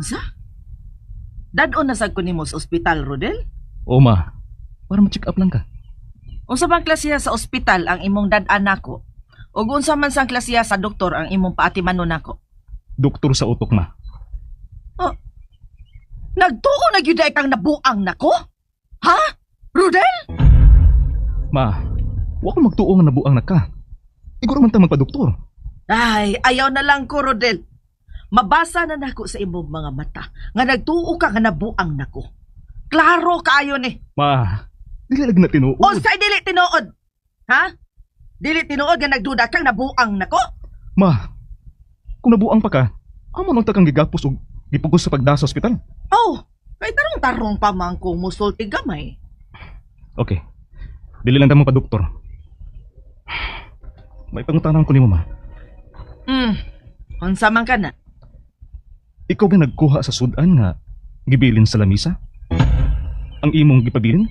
Unsa? Dadon na sad ko nimo sa ospital, Rodel? O ma, para ma-check up lang ka. Unsa bang klasiya sa ospital ang imong dad-an nako? Ug unsa man sang klasiya sa doktor ang imong paatimanon nako? Doktor sa utok ma. Oh. Nagtuo na gyud kang nabuang nako? Ha? Rodel? Ma, wa ko magtuo nga nabuang na ka. Iguro man ta magpa-doktor. Ay, ayaw na lang ko, Rodel. Mabasa na nako sa imong mga mata nga nagtuo ka nga nabuang nako. Klaro kaayo ni. Ma, dili lagi na tinuod. Unsay dili tinuod? Ha? Dili tinuod nga nagduda kang nabuang nako? Ma, kung nabuang pa ka, amo nang takang gigapos o gipugos sa pagda sa ospital. Oh, kay tarong-tarong pa man kung musulti gamay. Okay, dili lang ta mo pa doktor. May pangutanan ko nimo ma. Unsa man ka na? Ikaw ba nagkuha sa sudan nga gibilin sa lamisa? Ang imong gipabilin?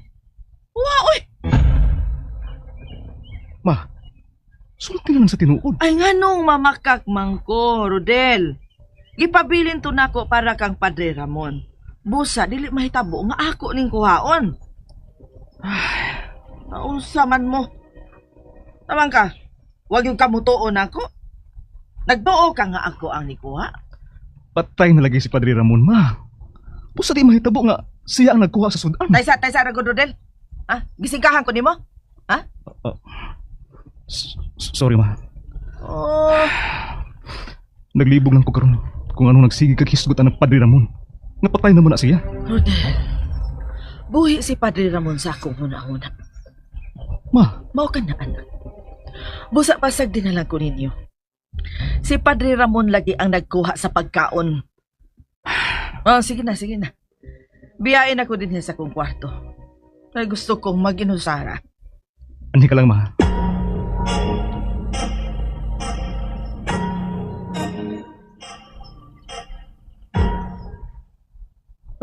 Wa, oy! Ma, sulti na lang sa tinuod. Ay nganong mamakak man ko, Rodel. Gipabilin to nako para kang Padre Ramon. Busa, dili mahitabo nga ako ning kuhaon. Ay, naunsa man mo. Tamang ka, wag yung kamutuon ako. Nagtuo ka nga ako ang nikuha. Patay na lagi si Padre Ramon, ma. Busa di mahitabo nga siya ang nagkuha sa sudan. Taysa, Ragod Rodel. Ha? Gisingkahan ko nimo? Ha? Sorry, ma. Oh, Naglibog lang ko karon kung anong nagsigi kagisgutan ng Padre Ramon. Napatay na mo na siya. Rodel. Buhi si Padre Ramon sa akong una-una. Ma, Mao ka na, anak. Busa pasag din na lang ko ninyo. Si Padre Ramon lagi ang nagkuha sa pagkaon. Oh, sige na. Biyain ako din sa akong kwarto. Ay gusto kong mag-inusara. ani ka lang, ma.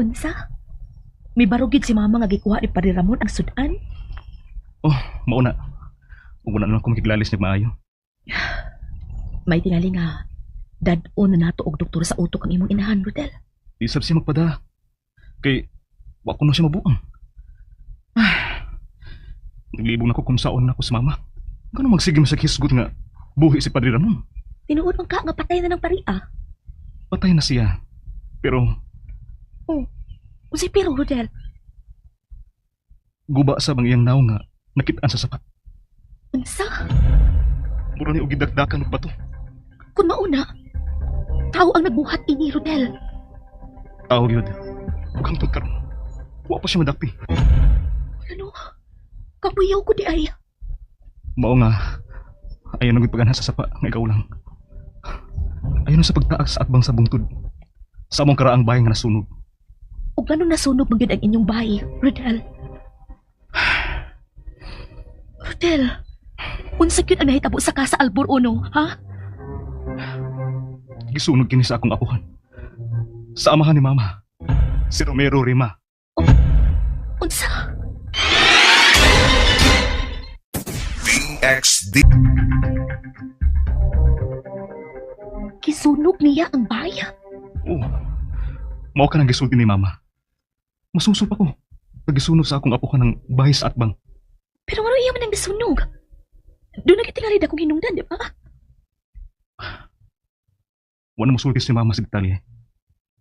Unsa? May barugid si mama nga gikuha ni Padre Ramon ang sudan? Oh, mauna. Huwag na lang ko makiglalis niya maayo. May tingali nga dad-on na nato og doktor sa utok ang imong inahan, Rodel. Isab siya magpada. Kay, wa ko na siya mabuang. Naglibog na ko kung saon na ko sa mama. Gano'n magsigim sa kisgot nga buhi si Padre Ramon. Tinuod man ka nga patay na ng paria. Patay na siya. Pero, Unsay pero, Rodel? guba sa bang iyang naw nga nakitaan sa sapat. Unsa? Mura ni ugidakdakan og bato. Kung mauna, tao ang nagbuhat ini, Rodel. Tao yun. Huwag kang karon. Wa pa siya madakpi. Ano? Kabuyaw ko di ay. Mao nga, ayaw nang pagana sa sapa nga ikaw lang. Ayaw na sa pagtaas sa atbang sa bungtod. Sa among karaang bahay nga nasunog. O ganun nasunog mo yun ang inyong bahay, Rodel. Rodel, unsa yun ang nahitabo sa kasa Albor Uno, ha? Gisunog kini sa akong apuhan. Sa amahan ni Mama, si Romero Rima. Unsa? VXD. Kisunog niya ang bayan? Oo. Mao ka nang gisulti ni Mama. Masusup ako. Pag-isunog sa akong apuhan ng bahay sa atbang. Pero ano iya man ang nasunog? Doon na kitingalid akong hinungdan, di ba? Wala musulti si Mama sa detalye.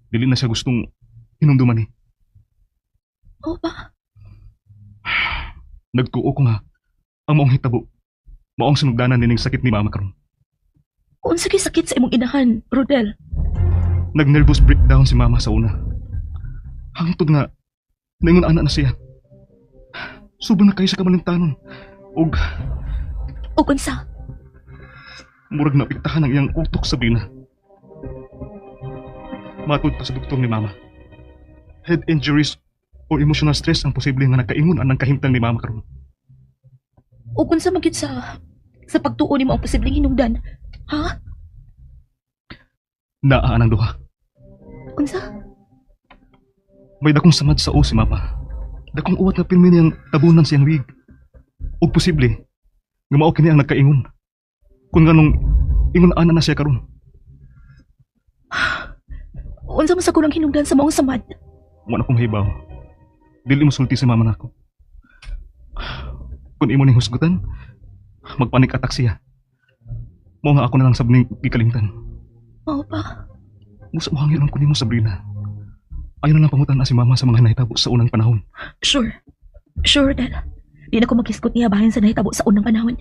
Dili na siya gustong hinumduman ni. Oo ba? Nagtuo ko nga ang maong hitabo. Maong sinugdanan nining sakit ni Mama karon. Unsa kay sakit sa imong inahan, Rodel? Nag-nervous breakdown si Mama sa una. Hangtod nga, naingon anak na siya. Sobrang na kayo sa kamalintanon. Og, O unsa? murag na apektahan ang iyang utok sa bina. Matod pa sa doktor ni Mama. Head injuries or emotional stress ang posible nga nagkaingon ang kahimtang ni Mama karon. O unsa magid sa pagtuo nimo ang posibleng hinungdan? Ha? Naa ang duha. Unsa? May dakong samad sa o si Mama. Dakong uwat na pilmi niyang tabunan siyang wig. O posible, nga mao kini ang nagkaingon. Kung ganong ingon ana na siya karon. Unsa man sa kulang hinungdan sa maong samad? Wala akong mahibaw. Dili mo sulti si mama nako. Kung imo ning husgutan, magpanik attack siya. Mao nga ako na lang sab ning gikalimtan. Mao ba? Musa mo hangilon ko nimo Sabrina. Ayaw na lang pangutan na si mama sa mga nahitabo sa unang panahon. Sure. Sure, Rodel. Di na ko magkiskot niya bahin sa nahitabo sa unang panahon.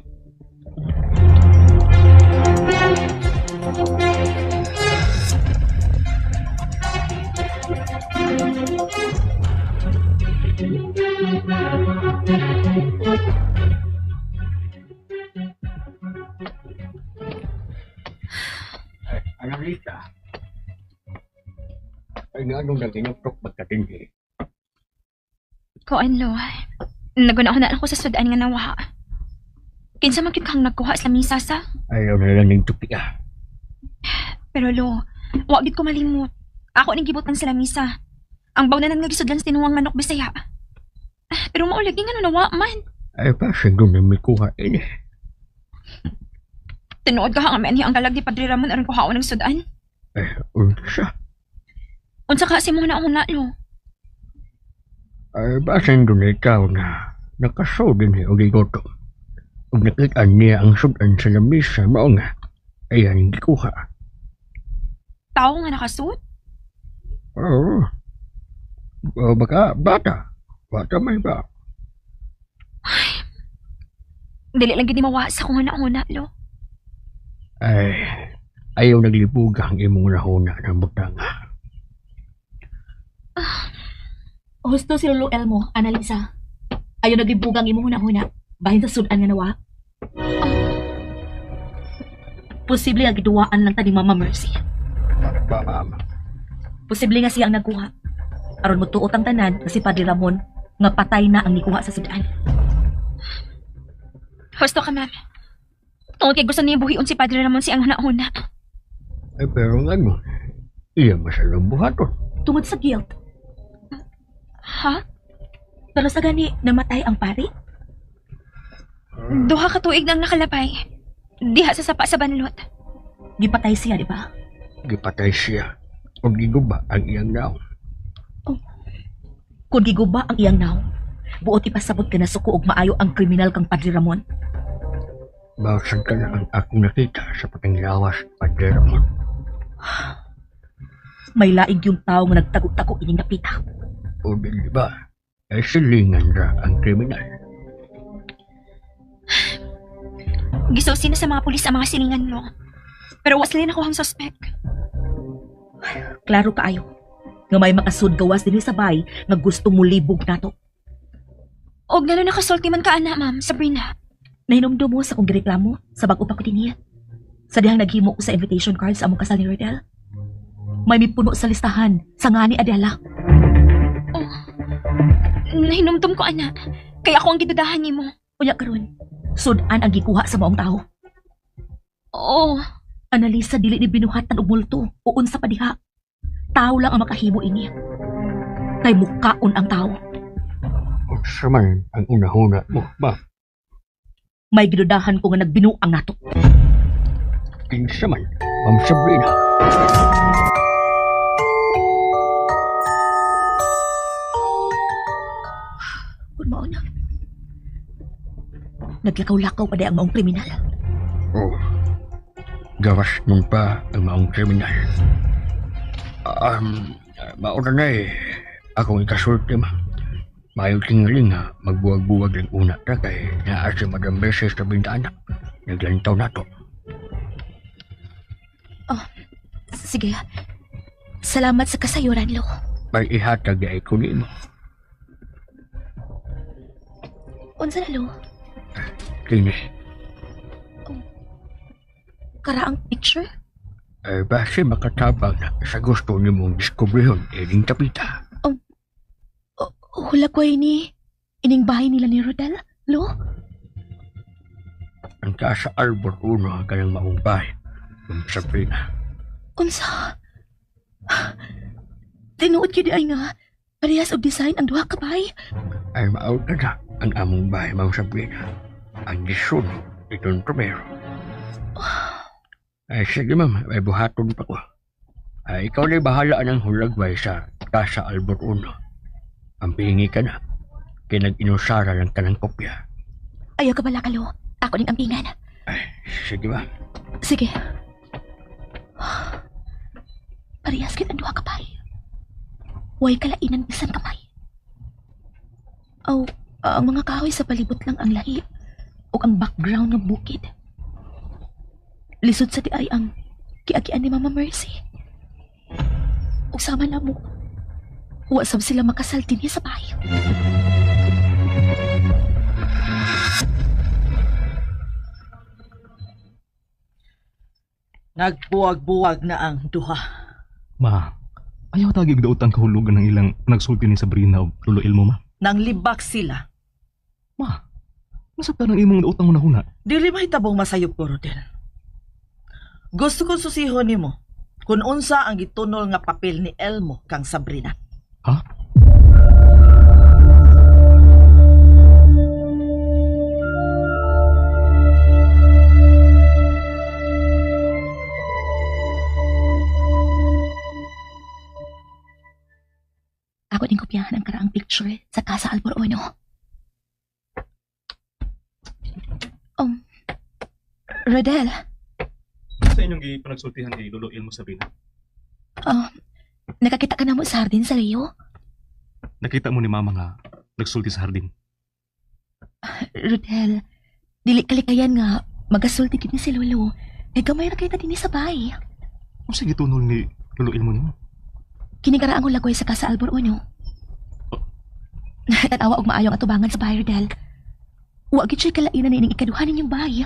Analisa. Ay nga anong naginuptok magkatinghi. Koan lo, nagunahon ako sa sudan nga nawa. Kinsa man gyud kang nagkuha sa misa sa? Ayaw na lang ng tupi ah. Pero lo, wa gid ko malimot. Ako ning gibutan sa lamisa. Ang bawnanan nga gisudlan sa tinuwang manok Bisaya. Pero maulagi nga no nawa man. Ay pa siya doon na may kuha ini. Tinuod ka nga man ang galag ni Padre Ramon aron kuhaon ng sudan. Ay, unta siya. Unsa ka si mo na lo? Ay ba siya doon na ikaw na nakasaw din o gigoto. Kung nakita niya ang sudan sa lamisa mao nga. Ayan hindi kuha. Tao nga nakasuot? Oo. O baka bata. Bata may ba? Dili lang gid mawa sa kung una lo. Ay, ayaw naglibog ang imong nahuna ng butanga. Husto si Lolo Elmo, Analisa. Ayaw naglibugang imo huna-huna. Bahin sa sudan nga nawa. Posible nga giduwaan lang ta ni Mama Mercy. Ba, ma'am. Posible nga siya ang nagkuha. Aron mo tuot ang tanan kasi Padre Ramon nga patay na ang nikuha sa sudan. Husto ka, ma'am. Tungod kay gusto niya buhion si Padre Ramon si ang huna-huna. Ay pero nga mo, iya masalang buhaton. Tungod sa guilt. Ha? Pero sa gani, namatay ang pari? Duha ka tuig nang nakalapay. Diha sa sapa sa banlot. Gipatay siya, di ba? Gipatay siya. O giguba ang iyang naong. Kung giguba ang iyang naw, buot ipasabot ka na suko og maayo ang kriminal kang Padre Ramon. Bawasan ka na ang akong nakita sa patinglawas, Padre Ramon. May laig yung tao nga nagtago-tago ining napita. O di ba, ay silingan ra ang kriminal. Gisusin na sa mga pulis ang mga silingan mo. Pero waslin ako ang suspect. Klaro kaayo. Nga may makasud gawas din sa bay nga gusto mo libog nato. Og gano'n nakasulti man ka, ana, ma'am, Sabrina. Nahinomdom mo sa kong gireklamo sa bag-o pa ko din niya. Sa dihang naghimo ko sa invitation card sa among kasal ni Rodel. May mipuno sa listahan sa nga ni Adela. Oh, nahinumdum ko, ana. Kaya ako ang gidudahan ni mo. Unya karon, sudan ang gikuha sa maong tao. Oo. Analisa dili ni binuhatan og multo o unsa pa diha. Tao lang ang makahimo ini. Kay mukaon ang tao. O saman ang unahuna mo, ba? May gidudahan ko nga nagbinuang nato. Kinsa man, Ma'am Sabrina. Kung mao na. Naglakaw-lakaw pa di ang maong kriminal. Oh, gawas nun pa ang maong kriminal. Mauna na eh. Akong ikasulti, ma. Maayong tingaling ha, magbuwag-buwag ng una na kay naas si Madam Mercy sa bintana. Naglantaw na to. Sige. Salamat sa kasayuran, Lo. May ihatag ay kunin mo. Unsa na, Lo? Kini, Karaang picture? ay base makatabang na sa gusto ni mong diskubrihon ining tapita. Hula ko ini. Ining bahay nila ni Rodel, Lo? Ang taas sa Arbor 1 hanggang maong bahay. Ma'am Sabrina. Unsa? Tinuod kini ay nga. Parehas og design ang duha ka bahay. Ay maawag na na ang among bahay, Ma'am Sabrina. Ang gisun itong primero. Ay sige, ma'am, may buhaton pa ko. Ay, ikaw na bahala ng hulagway sa Casa Albor 1. Ang pihingi ka na. Kaya nag-inusara lang ka ng kopya. Ayaw ka bala, Kalo. Ako ning ampingan. Ay, sige ba? Sige. Parehas kita duha kapay. Huwag kalainan bisan kamay. Ang mga kahoy sa palibot lang ang lahi o ang background ng bukid. Lisod sa di ay ang kiagian ni Mama Mercy. O sama na mo, wasab sila makasal din sa bahay. Nagbuwag-buwag na ang duha. Ma, ayaw tagig daot ang kahulugan ng ilang nagsulti ni Sabrina o Lolo Ilmo, ma. Nang libak sila, Ma, nasabta ng imong daot ang hunahuna. dili mahitabong masayop ko, Rodel. Gusto ko susihon nimo kung unsa ang gitunol nga papel ni Elmo kang Sabrina. Ha? Ako din kopyahan ang karaang picture sa Casa Albor 1. Rodel, Sa inyong ipanagsultihan ni Lolo Ilmo Sabrina, nakakita ka na mo sa hardin sa Rio? nakita mo ni Mama nga nagsulti sa hardin. Rodel, dili kalikayan nga magasulti kini si Lolo. E gamay ra kita din sa bahay. Kung sige tunol ni Lolo Ilmo nimo. Kinikaraang ko lagoy sa Casa Albor 1. Tanawa og maayong atubangan sa bahay, Rodel. Wa gid siya kalainan na ining ikaduhan ninyong bahay.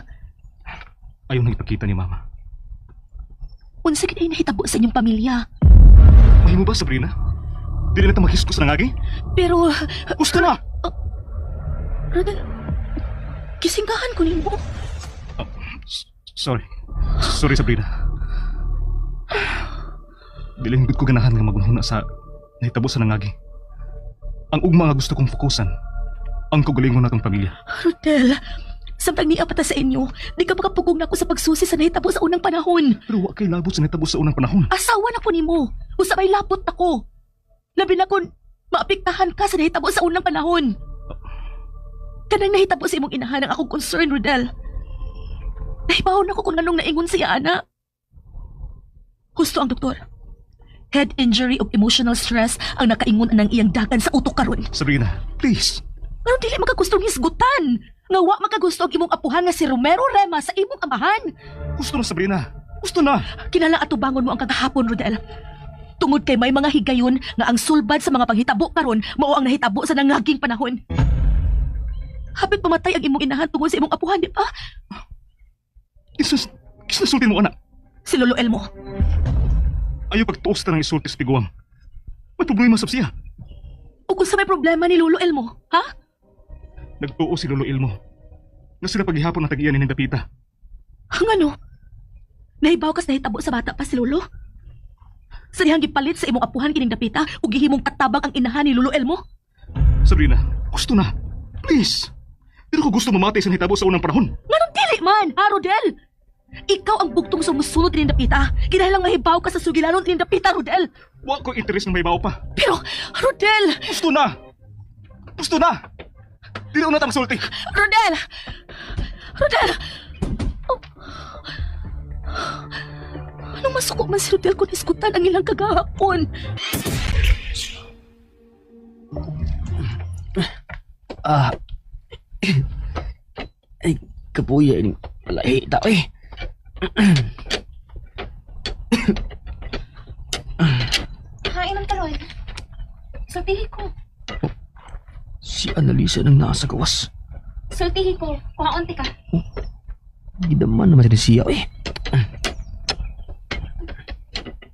Ayaw nang ipakita ni Mama. Unsa gid ay nahitabo sa inyong pamilya. Mahimo ba, Sabrina? Dili na ta maghiskos ng agi? Pero, Gusto na! Rodel, kisinggahan ko nimo. Sorry. Sorry, Sabrina. Dili hingod ko ganahan nga magunahuna sa nahitabo sa nangagi. Ang ugma nga gusto kong fokusan, ang kagalingon natong pamilya. Rodel, samtang niya pata sa inyo, di ka makapugong na ako sa pagsusi sa nahitabo sa unang panahon. Pero wa kay labot sa nahitabo sa unang panahon. Asawa na ko nimo. Usabay lapot ako. Labi na kon maapektahan ka sa nahitabo sa unang panahon. Kanang nahitabo sa imong inahan ang akong concern, Rodel. Nahibaw na ko kung anong naingon siya, ana. Husto ang doktor. Head injury of emotional stress ang nakaingon ng iyang dagan sa utok karon. Sabrina, please. Pero dili magkagusto ng isgutan. Nga wa magkagusto ang imong apuhan nga si Romero Rema sa imong amahan. Gusto na, Sabrina. Gusto na. Kinala atubangon mo ang kagahapon, Rodel. Tungod kay may mga higayon nga ang sulbad sa mga panghitabo karon mao ang nahitabo sa nangaging panahon. Hapit pamatay ang imong inahan tungod sa imong apuhan, di ba? Kisnasultin mo, anak. Si Lolo Elmo. Ayaw pagtuos ta ng isulti sa tiguang. May problema sa siya. O kung sa may problema ni Lolo Elmo, ha? Nagtuo si Lolo Ilmo. Na sila paghihapon na tag-iyan ni Dapita. Ang ano? Nahibaw kas nahitabo sa bata pa si Lolo? Sa dihang gipalit sa imong apuhan kining dapita ug gihimong katabang ang inahan ni Lolo Elmo? Sabrina, gusto na. Please. Pero ko gusto mamatay sa nahitabo sa unang panahon. Nganong dili man, ha, Rodel? Ikaw ang bugtong sumusunod ni dapita. Kinahanglan mahibaw ka sa sugilanon ni dapita, Rodel. Wa ko interes ng may bawo pa. Pero, Rodel! Gusto na! Gusto na! Dili na tang sulti. Rodel! Rodel! Oh. Anong masuko man si Rodel kung iskutan ang ilang kagahapon? Ay, kapuya ini. Malahi tao eh. Hain ang taloy. Sultihi ko. Si Annalisa nang nasa gawas. Sultihi ko. Kuhaonti ka. Gidaman naman rin siya eh.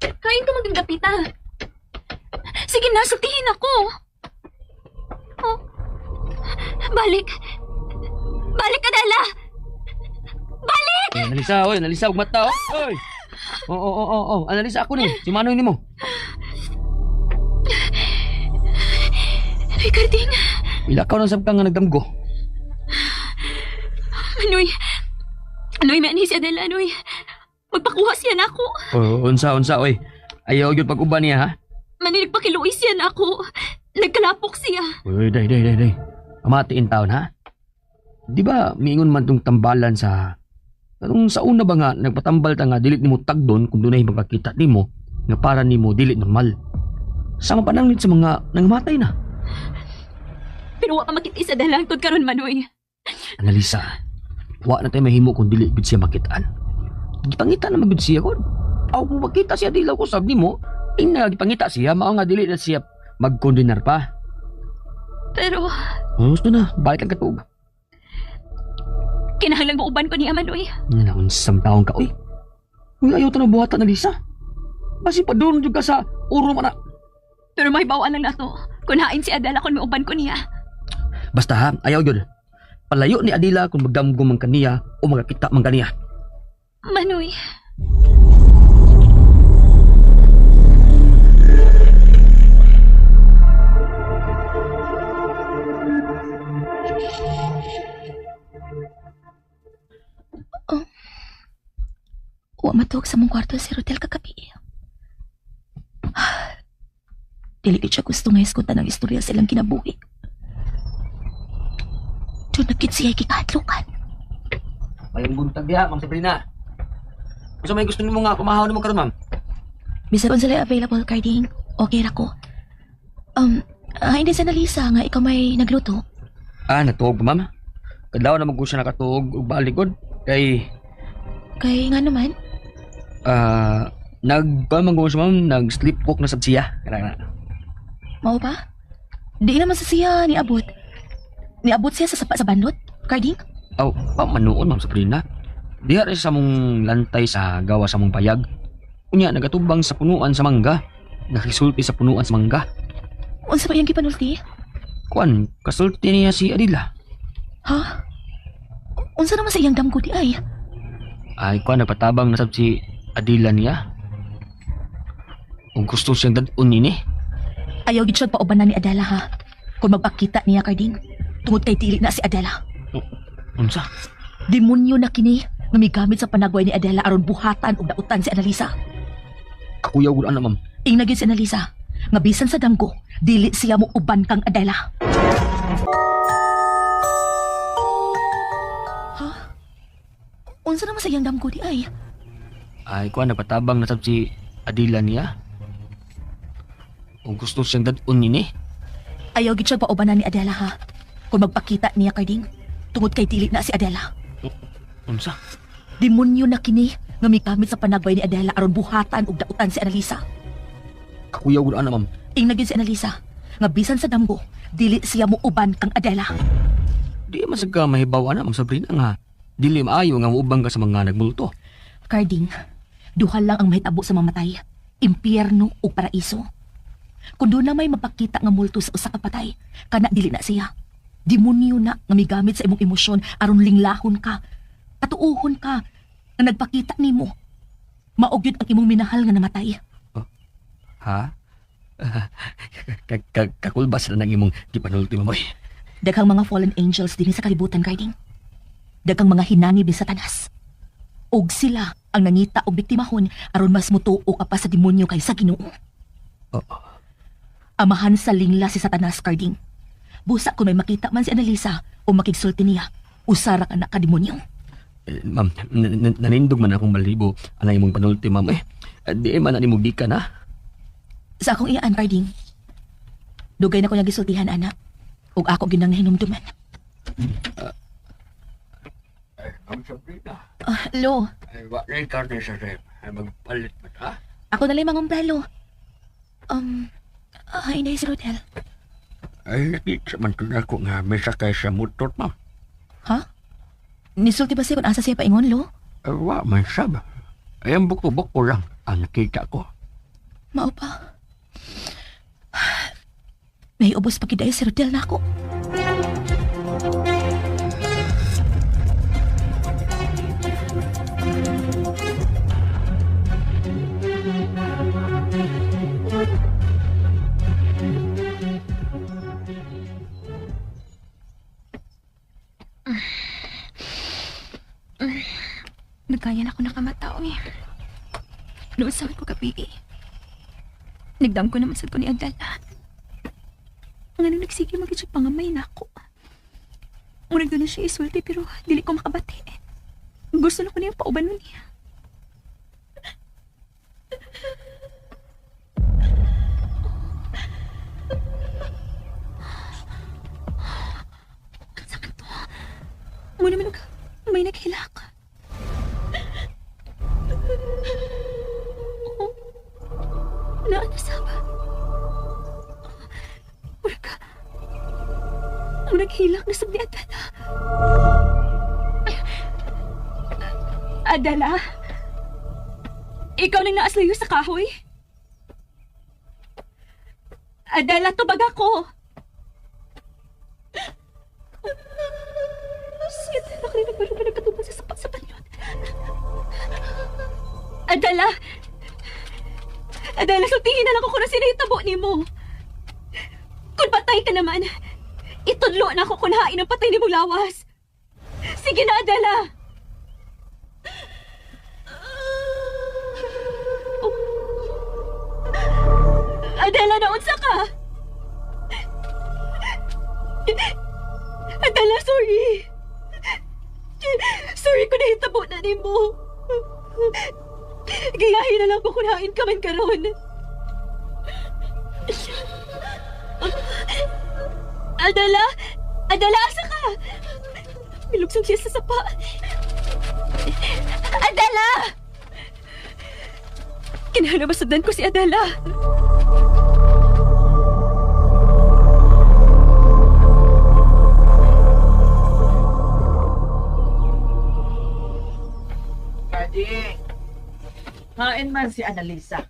Kain ka maging dapita. Sige na, sultihin ako. Oh. Balik. Balik ka, Dala. Balik! Annalisa, huwag mata, oy! Oo, Annalisa, ako ni. Si Manoy ni mo. Ay, Karding. Ilakaw ng sabkang nga nagdamgo. Anoy, may ani si Adela, Anoy. Magpakuha siya na ako. Unsa, oy. Ayaw yun pag-uban niya, ha? Manilig pa kiluoy siya na ako. Nagkalapok siya. Uy, day. Amatiin taon, ha? Di ba, miingon man tong tambalan sa... Anong sa una ba nga, nagpatambal ta nga, dilit ni mo tagdon kung doon ay magkakita ni mo, nga para ni mo dilit normal. Sama pa nang sa mga nangamatay na. Pero wa ka makita sa dalangtod karon Manoy. Analisa, wa na tayo mahimo kung dili gud siya makitaan. Gipangita na magud siya kon. Aw kung makita siya dilaw ko sab nimo, ina gipangita siya mao nga dili na siya magkondenar pa. Pero Gusto na, balik ang katug. kinahanglan mo uban ko niya Manoy. Nga unsam taong ka, uy. Uy, ayaw ta na buhatan na Lisa. Basi pa doon ka sa uro man na. Pero mahibawaan lang nato. Kung hain si Adela kung may uban ko niya. Basta ha, ayaw yun. Palayo ni Adila kung magdamgo man kaniya o magkakita man kaniya. Manoy. Wa matuog sa mong kwarto si Rodel kagabi. Dili gid siya gusto nga iskutan ang istorya silang kinabuhi. Doon nagkit siya kikahadlukan. Mayang buntag diha, Ma'am Sabrina. Kung may gusto nimo nga kumahaw nimo karon, ma'am. Bisag kung sila available carding, okay ra ko. Hindi sa nalisa nga ikaw may nagluto. Natuog pa, ma'am. Kadlaw na mag siya nakatuog ug balikod kay Kay nga naman, nagpamanggo siya, ma'am, nag-sleepwalk na sab siya. Kana. mao ba? Di naman sa siya niabot. Niabot siya sa sapa sa bandot, carding? Aw, pamanuon, Ma'am Sabrina. Diha rin sa mong lantay sa gawa sa mong payag. Unya, nagatubang sa punuan sa mangga. Nakisulti sa punuan sa mangga. Unsa ba yung gipanulti? Kuan, kasulti niya si Adila. Ha? Unsa naman sa iyang damgo di ay? Ay, kuan, nagpatabang na sab si Adila niya. Kung gusto siyang dadun nini. Ayaw gid siya paubanan ni Adela ha. Kung magpakita niya carding, tungod kay dili na si Adela. Unsa? Demonyo na kini nga migamit sa panagway ni Adela aron buhatan ug dautan si Annalisa. Kakuyaw gud ana, ma'am. Ingna gyud si Annalisa nga bisan sa damgo, dili siya mo uban kang Adela. Ha? Unsa naman sa iyang damgo di ay? Ay, kuan, nagpatabang na sab si Adila niya. Kung gusto siyang dadun nini. Ayaw gid siya paubanan ni Adela ha. Kung magpakita niya carding, tungod kay dili na si Adela. Unsa? Demonyo na kini nga migamit sa panagway ni Adela aron buhatan ug dautan si Annalisa. Kakuyaw gud ana, ma'am. Ingna gyud si Annalisa nga bisan sa damgo, dili siya mo uban kang Adela. Di man sa ka mahibaw ana, Ma'am Sabrina nga. Dili maayo nga muubang ka sa mga nagmulto. Carding, duha lang ang mahitabo sa mamatay, impyerno ug paraiso. Kung doon na may mapakita nga multo sa usa ka patay, kana dili na siya. Demonyo na nga migamit sa imong emosyon aron linglahon ka, katuuhon ka, nga nagpakita nimo. Maog yun ang imong minahal nga namatay. Ha? Kakulbas na ng imong gipanulti, mamoy. Daghang mga fallen angels din sa kalibutan, Carding. Daghang mga hinangi din sa tanas. Og sila ang nangita og biktimahon aron mas mutuo ka pa sa demonyo kaysa Ginoo. Amahan sa lingla si Satanas, Carding. Busa kung may makita man si Annalisa o makigsulti niya, usara ka na kademonyo. Ma'am, nanindog man akong malibo anay imong panulti, ma'am. Di man na nimog di ka na. Sa akong iyaan, Carding. Dugay na ko nagisultihan, anak. Og ako ginang hinumduman. Ang Sabrina. Lo, Ay, wak na yung karne sa rep. Ay, magpalit ba ta? ako na lang mangumbrelo. Hindi si Rodel. Ay, nakita man ito na ako nga may sakay sa motor, ma'am. Ha? Nisulti ba siya kung asa siya paingon, Lo? Ay, wak man sab. Ay, ang buko-buko lang ang nakita ko. Mao pa. Naiubos pa kiday si Rodel na ako. Nagkaya na ako nakamataw eh. Noon sa ko kapi. Nagdam ko naman sad ko ni Adala. Nga nung nagsige magit siya pangamay na ako. Unag doon na siya isulti pero dili ko makabati. Gusto na ko niya pauban nun niya. Sakit to. Muna man may naghilak. Naanasaba. Naghilak na sabi Adala. Adala? Ikaw nang naaslayo sa kahoy? Adala, tubag ako. Si Adala kanina ba naman nagkatubang sa sapat-sapat yun? Adala! Adala, sultihin na lang ako na sinahitabo ni mo. Kung patay ka naman, itudlo na ako kung hain ang patay ni mong lawas. Sige na, Adala! Oh. Adala, naunsa ka? Adala, sorry. Sorry ko nahitabo na ni mo. Gayahin na lang ko kung hain ka man karon. Adala! Adala, asa ka? Milugsong siya sa sapa. Adala! Kinahanabasadan ko si Adala. Kading, hain man si Annalisa.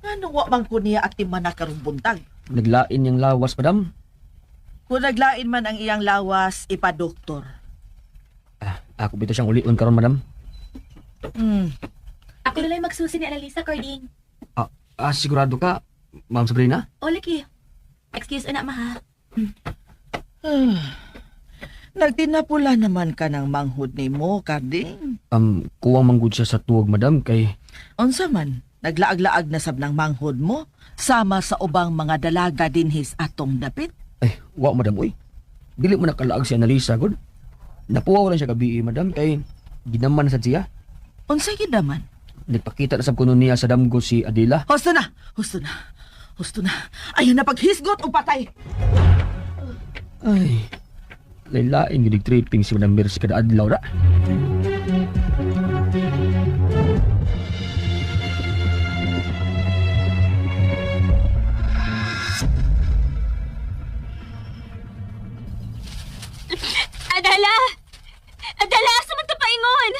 Ano wa man ko niya at man na karong buntag? Naglain yung lawas, madam. Kung naglain man ang iyang lawas, ipa-doktor. Ako bito siyang ulion karon, madam. Ako na lang magsusi ni Annalisa, Cording. Sigurado ka, Ma'am Sabrina? O, laki. Excuse na, ma, ha? Nagtinapula naman ka ng manghud ni mo, Kading. Kuwang manggod siya sa tuwag, madam, kay... Unsa man, naglaag-laag na sab ng manghud mo, sama sa ubang mga dalaga dinhis atong dapit. Wa, madam, uy. Dili mo nakalaag si Annalisa, god. Napuwaw lang siya gabi, madam, kay ginaman sa siya. Unsa gidaman? Nagpakita na sa kuno niya sa damgo si Adela. Husto na! Husto na! Husto na! Ayaw na paghisgot o patay! Ay, laylain yung nag-tripping si Madam Mercy kada adlaw ra. Adala! Adala, asa man ta paingon?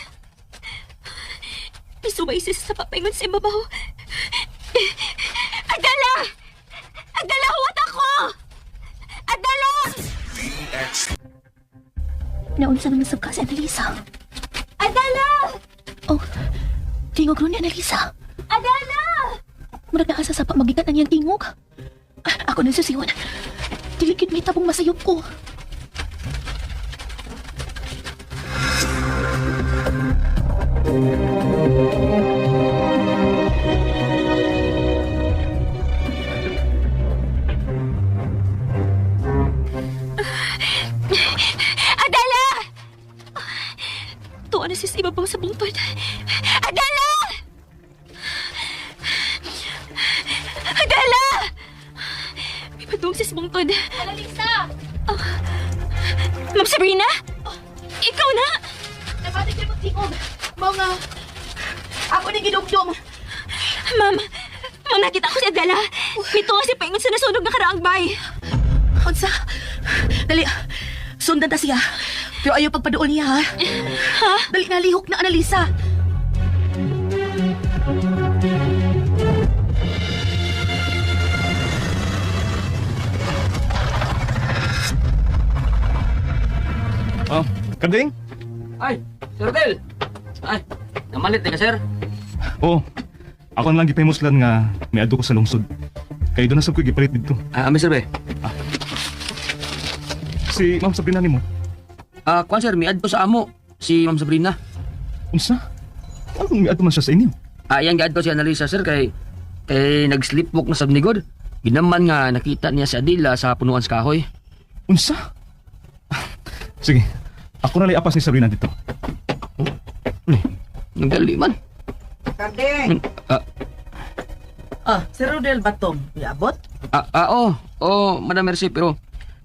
Pisubay siya sa papaingon sa ibabaw. Adala! Adala, huwat ako! Adala! Naunsa naman sab ka si Annalisa. Adala! Oh, tingog ron ni Annalisa. Adala! Murag na asa sa pamagitan ang iyang tingog. Ako na susiwan. Diligid may tabong masayop ko. Adala! Tuwa na siya sa ibabaw sa bungtod. Adala! Adala! May padung siya sa bungtod. Annalisa! Ma'am Sabrina? Ikaw na? Nabatig na magtingog. Mga... Ako na ginugdom. Ma'am, nakita ko si Adala. Pito kasi paingon sa nasunog na karaang bay. Unsa? Dali, sundan ta siya. Pero ayaw pagpadoon niya, ha? Ha? Dali, nalihok na, Annalisa. Kading? Ay, Sir Del! Ay, namalit ka, sir. Oo. Ako na lang gipahimuslan nga may ado ko sa lungsod. Kaya doon na sab ko gipalit dito. Mr. Be. Si Ma'am Sabrina nimo. Kwan, sir, may adto sa amo. Si Ma'am Sabrina. Unsa? Anong may ado man siya sa inyo? Yan gaad ko si Annalisa, sir, kay Kay nag-sleepwalk na sa nigod. Ginaman nga nakita niya si Adila sa punuan sa kahoy. Unsa? Sige, ako na apas ni Sabrina dito. Nagdali man. Kardeng! Si Rodel Batong, iabot? Madam Mercy, pero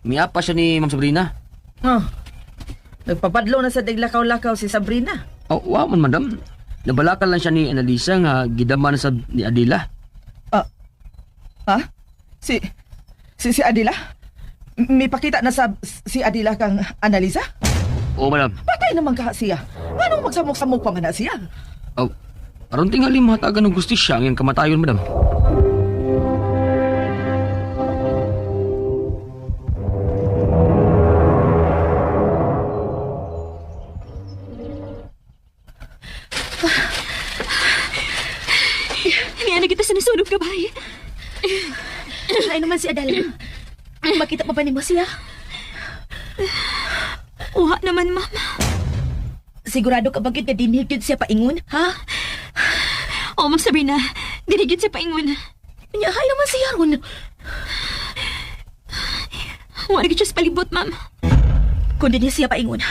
miapa siya ni Ma'am Sabrina. Nagpapadlo na sa diglakaw-lakaw si Sabrina. Wow man, madam. Nabalakal lang siya ni Annalisa nga gidaman sa ni Adila. Si Adila? May pakita na sa si Adila kang Annalisa? Oo, madam. Patay naman ka siya. Anong magsamok-samok pa man na siya? Aron tingali mahatagan ng gustisya ang iyang kamatayon, madam. Ngayon na kita sa nasunog ka, bay. Ay naman si Adela. Makita pa ba ni mo siya? Uha naman, ma'am. Sigurado ka bagit na dinigid siya paingon, ha? Oo, Ma'am Sabrina. Dirigid siya paingon. Ay naman siya ron. Wala ka siya sa palibot, ma'am. Kung din siya paingon,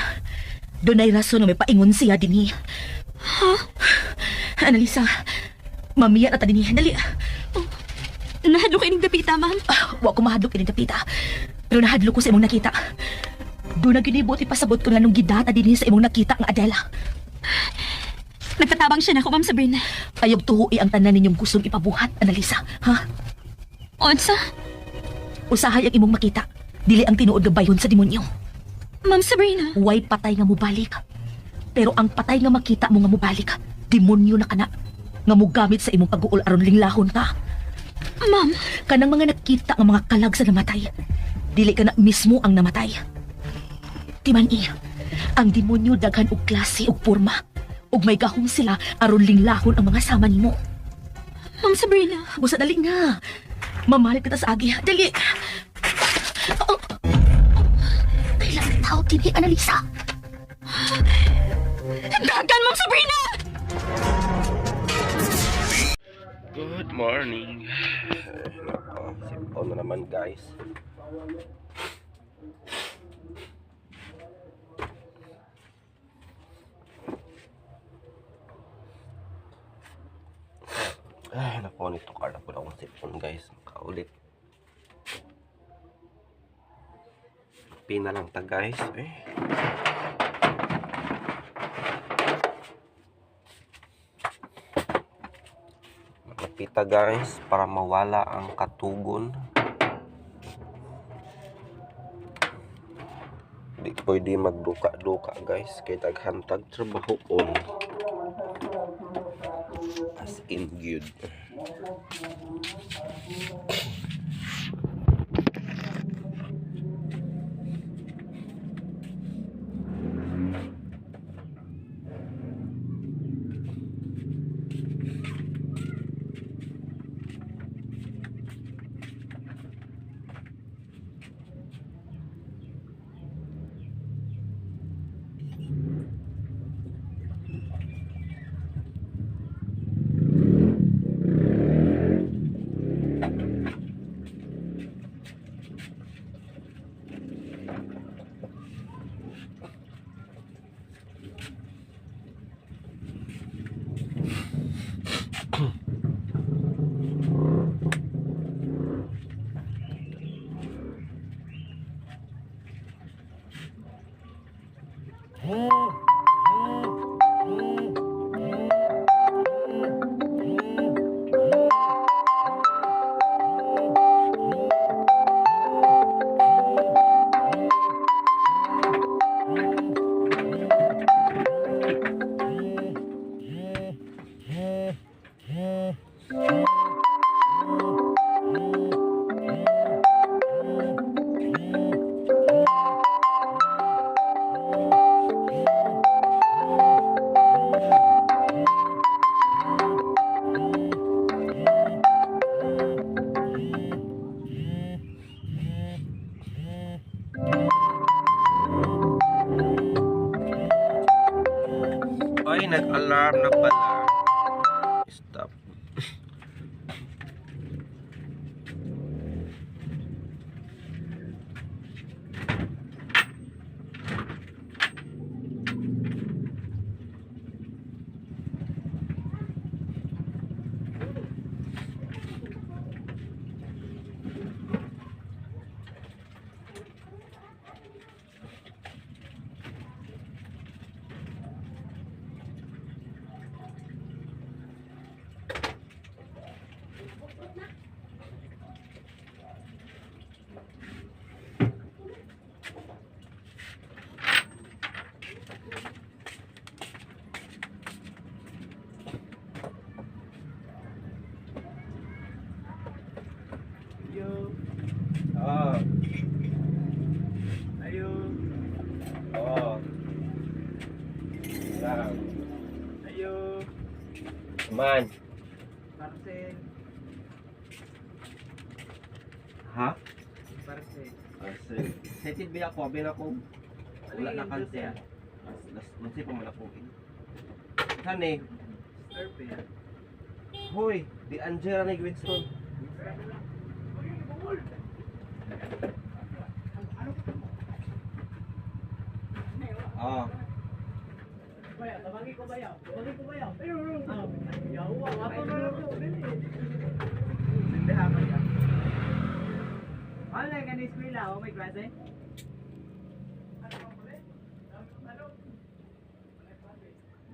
doon ay rason na may paingon siya din. Ha? Annalisa, mamiya na ta din. Dali. Nahadlo kayo ng dapita, ma'am. Wa ko mahadlok ini dapita. Pero nahadlok ko sa imong nakita. Doon na ginibot ipasabot ko nga nung gidata din sa imong nakita ang Adela. Nagkatabang siya na ako, Ma'am Sabrina. Ayog tuhui ang tanan ninyong gustong ipabuhat, Annalisa. Ha? Onsa? Usahay ang imong makita. Dili ang tinuod nga bayon sa demonyo. Ma'am Sabrina. Way patay nga mubalik. Pero ang patay nga makita mo nga mubalik, demonyo na kana. Nga mugamit sa imong pag-uol aron linglahon ka. Ma'am. Kanang mga nakita nga mga kalag sa namatay. Dili ka na mismo ang namatay. Timani, ang demonyo daghan og klase og porma. Ug may gahong sila aron linglahon ang mga sama nimo. Ma'am Sabrina. Busa dali nga. Mamalit kita sa agi. Dali. Kailangan tao din Annalisa. Dagan, Ma'am Sabrina! Good morning. Sipon na naman, guys. Ay, naku, nito karna po na akong sipon, guys. Makaulit. Pina lang ta, guys. Pita, guys, para mawala ang katugon. Di pwede magduka-duka, guys, kay taghantag trabaho on. As in good. Ay, nag-alarm na pala. Stop. Ayo. Man. Ha? Parcel. Setid ba ako? Abin ako. Wala na cancel. Masih pa man ako. Saan eh? Hoy, di Angela na Winston. Ah.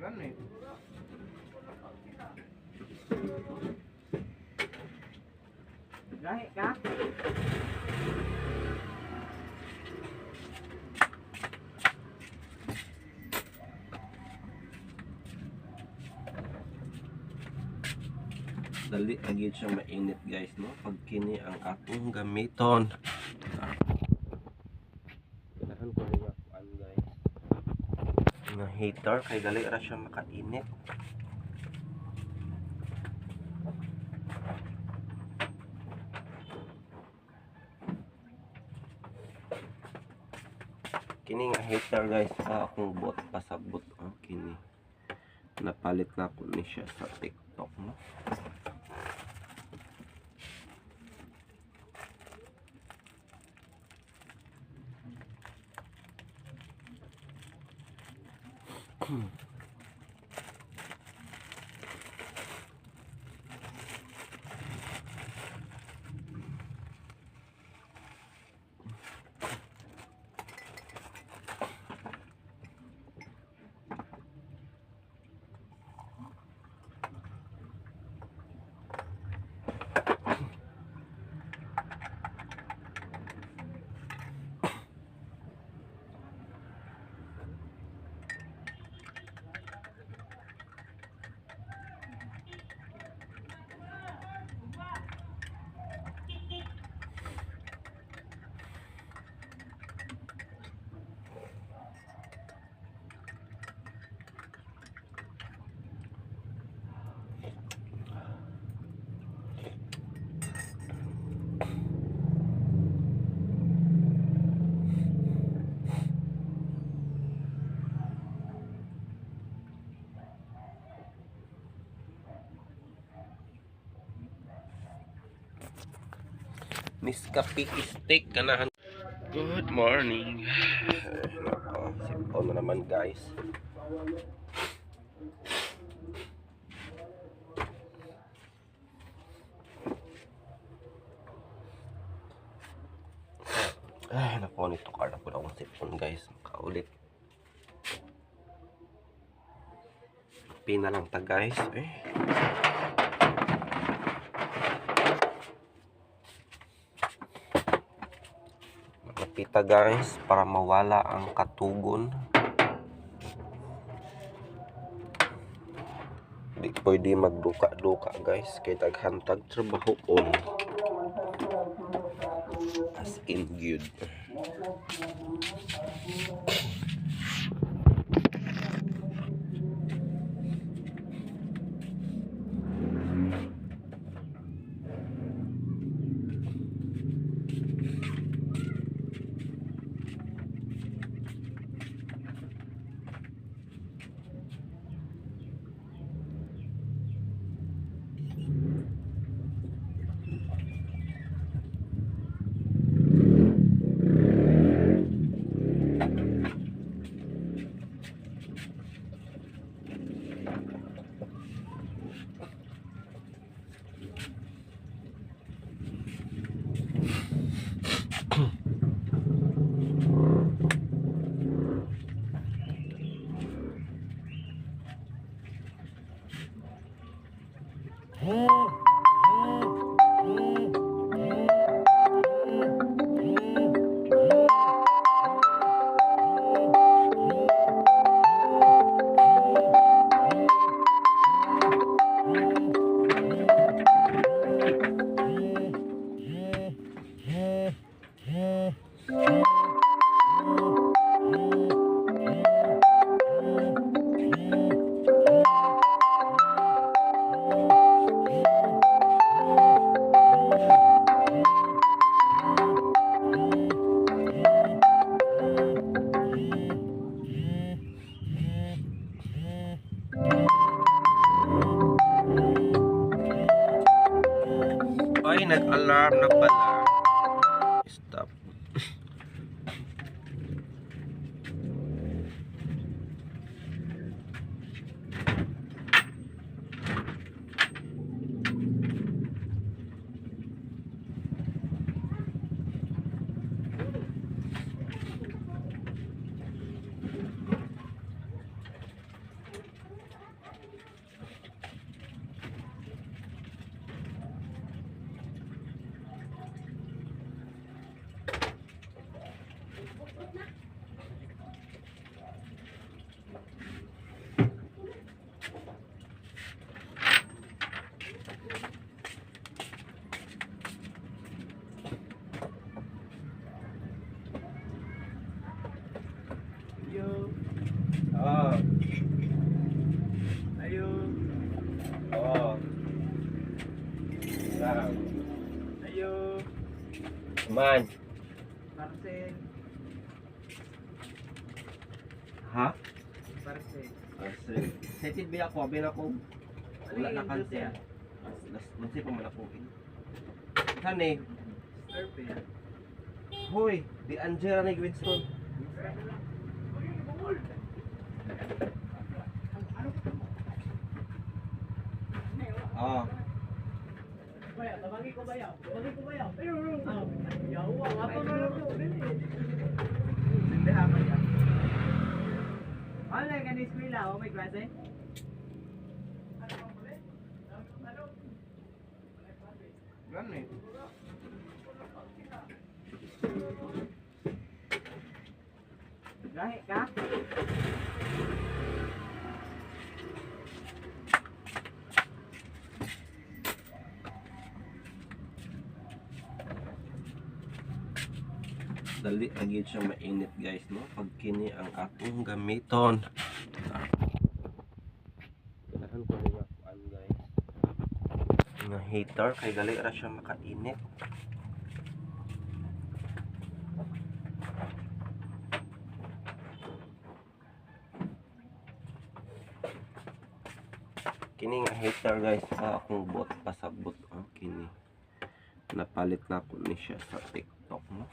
Ano eh? Gahe ka? Dali agad siya mainit guys no pag kini ang akong gamiton. Kailangan ko niya kuan guys. Nga heater kay dali ra siya makainit. Kini nga heater guys sa akong bot pasabot ang kini. Napalit na ko ni siya sa TikTok no. Nescafe steak ganahan. Good morning. Simple na naman guys. Ay, naku, nito card ako na akong sipon guys. Kaulit. Pina lang ta guys. Pita guys para mawala ang katugon. Di pwede magduka-duka guys kay taghantag trabaho on. As in good. nag-alarm na pala. Stop. Oh. Ayo. Oh. Wow. Ayo. Man. Parcel. Ha? Parcel. Parcel. Setid ba ako? Abin ako. Wala na cancel. Masih pa malakuin. Saan eh? Survey. Hoy, di Angela ni Winston. Ah. Tabagi ko bayaw. Yawa, apa na lang ko. Sindahan niya. Ano ka ni eskwela? O may klase? Gani. Gahe ka? Dali agad siya mainit guys, no? Pag kini ang akong gamiton. Kailangan ko nga kuan guys. Nga heater kay gali ra siya makainit. Kini nga heater guys sa akong bot pasabot ang kini. Napalit na ko ni siya sa TikTok, no?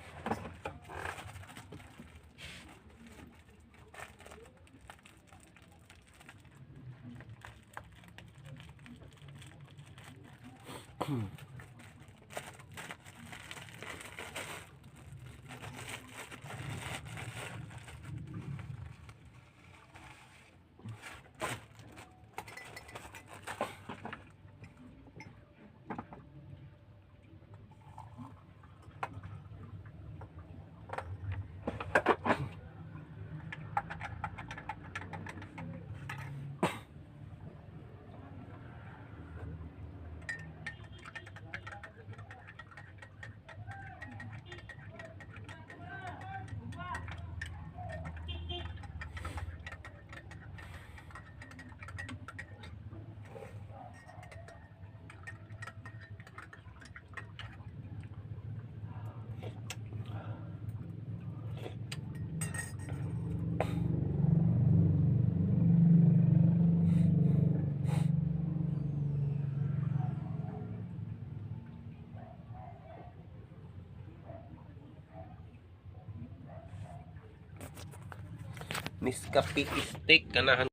Nescafe steak kanahan